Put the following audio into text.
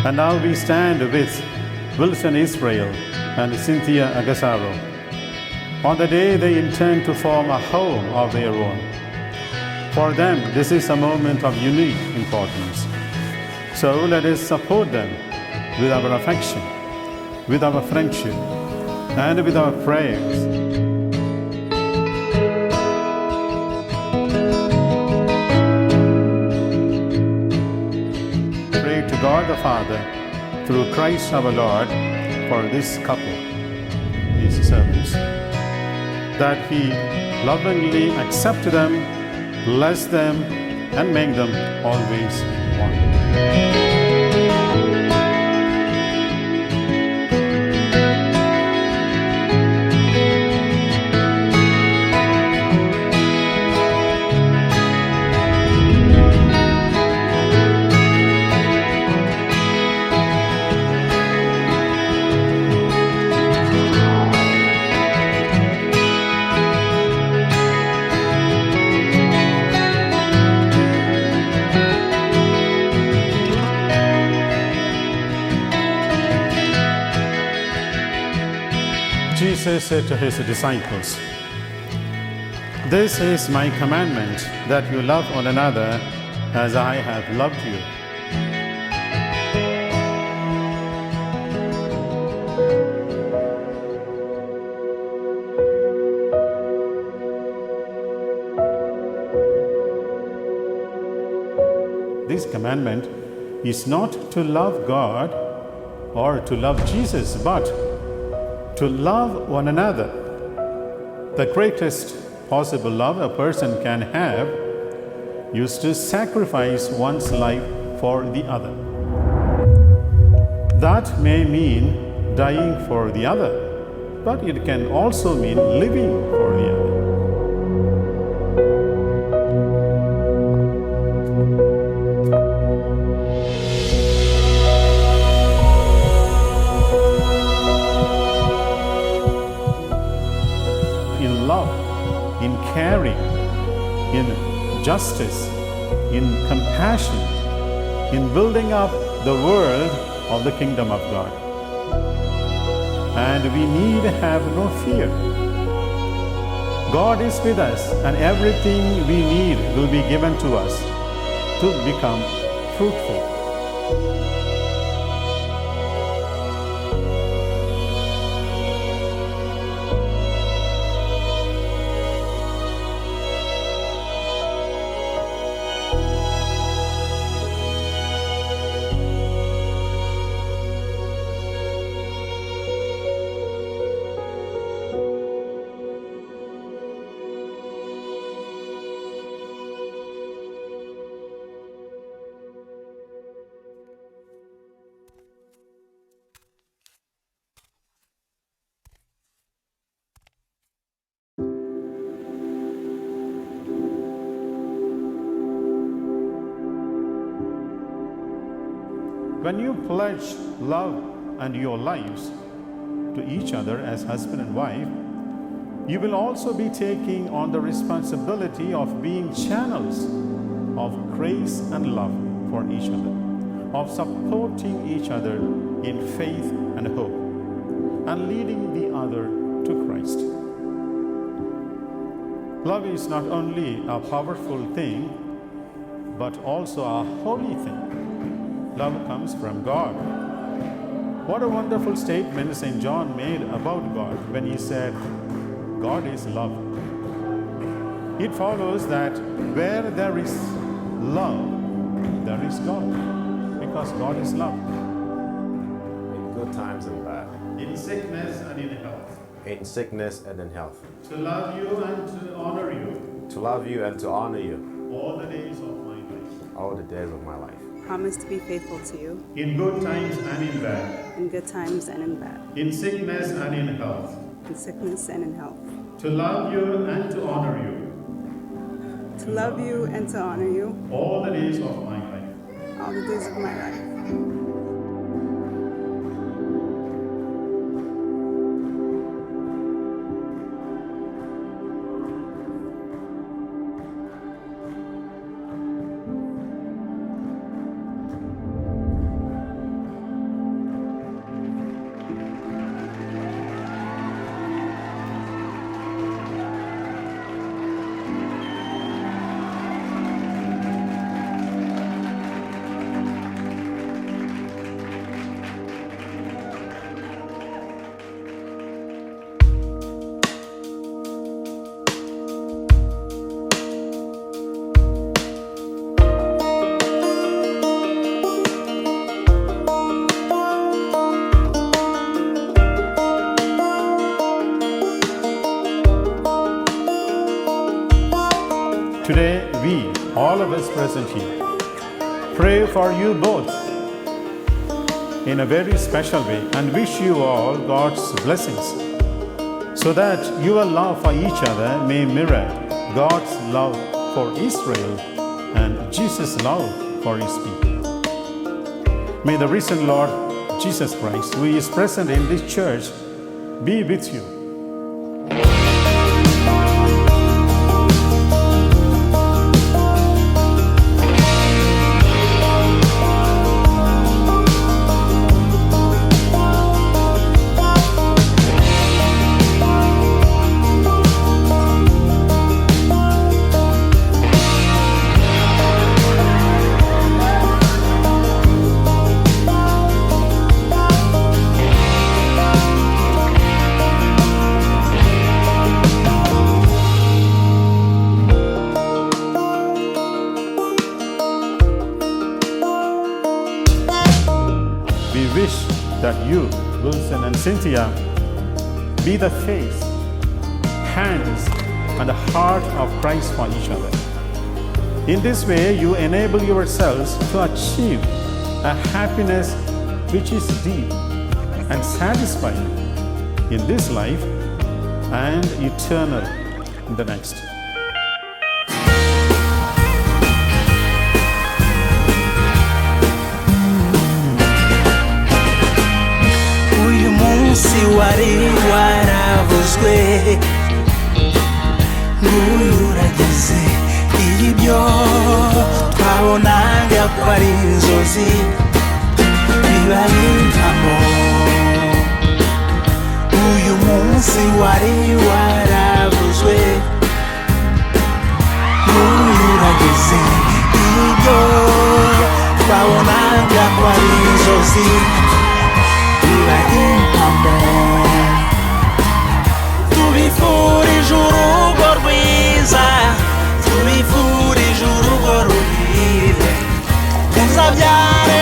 And now we stand with Wilson Israel and Synthia Agasaro on the day they intend to form a home of their own. For them, this is a moment of unique importance. So let us support them with our affection, with our friendship, and with our prayers. Pray to God the Father, through Christ our Lord, for this couple, these servants, that He lovingly accept them, bless them, and make them always one. Jesus said to His disciples, "This is my commandment, that you love one another as I have loved you." This commandment is not to love God or to love Jesus, but to love one another. The greatest possible love a person can have is to sacrifice one's life for the other. That may mean dying for the other, but it can also mean living for the other. In love, in caring, in justice, in compassion, in building up the world of the kingdom of God. And we need have no fear. God is with us, and everything we need will be given to us to become fruitful. When you pledge love and your lives to each other as husband and wife, you will also be taking on the responsibility of being channels of grace and love for each other, of supporting each other in faith and hope, and leading the other to Christ. Love is not only a powerful thing, but also a holy thing. Love comes from God. What a wonderful statement St. John made about God when he said, God is love. It follows that where there is love, there is God, because God is love. In good times and bad. In sickness and in health. In sickness and in health. To love you and to honor you. To love you and to honor you. All the days of my life. All the days of my life. Promise to be faithful to you. In good times and in bad. In good times and in bad. In sickness and in health. In sickness and in health. To love you and to honor you. To love you and to honor you. All the days of my life. All the days of my life. Today, we, all of us present here, pray for you both in a very special way and wish you all God's blessings so that your love for each other may mirror God's love for Israel and Jesus' love for his people. May the risen Lord Jesus Christ, who is present in this church, be with you. We wish that you, Wilson and Synthia, be the face, hands, and the heart of Christ for each other. In this way, you enable yourselves to achieve a happiness which is deep and satisfying in this life and eternal in the next. umunsi wari waravuzwe nguyu urageze ibyo twabonaga ko ari inzozi biba impamo uyu munsi wari waravuzwe nguyu urageze ibyo twabonaga ko ari inzozi tubifurije urugo rwiza tubifurije urugo ruhire muzabyare